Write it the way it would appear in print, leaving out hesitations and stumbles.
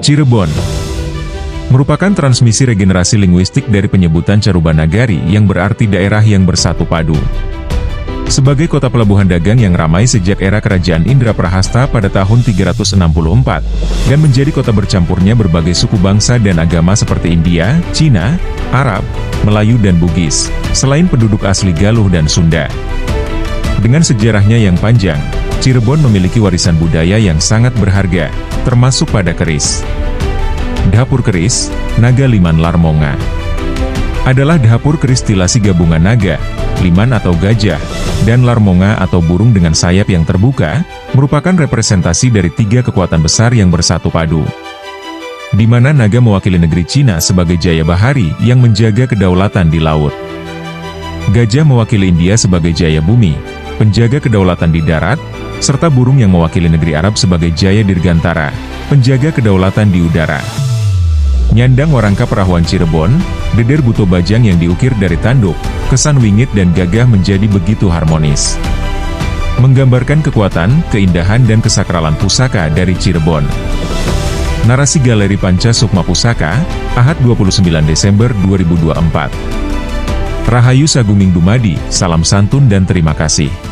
Cirebon merupakan transmisi regenerasi linguistik dari penyebutan Carubanagari yang berarti daerah yang bersatu padu. Sebagai kota pelabuhan dagang yang ramai sejak era Kerajaan Indraprahasta pada tahun 364, dan menjadi kota bercampurnya berbagai suku bangsa dan agama seperti India, Cina, Arab, Melayu dan Bugis, selain penduduk asli Galuh dan Sunda. Dengan sejarahnya yang panjang, Cirebon memiliki warisan budaya yang sangat berharga, termasuk pada keris. Dapur keris, Naga Liman Larmonga adalah dapur keris tilasi gabungan naga, liman atau gajah, dan larmonga atau burung dengan sayap yang terbuka, merupakan representasi dari tiga kekuatan besar yang bersatu padu. Di mana naga mewakili negeri Cina sebagai Jaya Bahari yang menjaga kedaulatan di laut. Gajah mewakili India sebagai Jaya Bumi, penjaga kedaulatan di darat, serta burung yang mewakili negeri Arab sebagai Jaya Dirgantara, penjaga kedaulatan di udara. Nyandang warangka perahuan Cirebon, Deder Buto Bajang yang diukir dari tanduk, kesan wingit dan gagah menjadi begitu harmonis. Menggambarkan kekuatan, keindahan dan kesakralan pusaka dari Cirebon. Narasi Galeri Panca Sukma Pusaka, Ahad 29 Desember 2024. Rahayu Saguming Dumadi, salam santun dan terima kasih.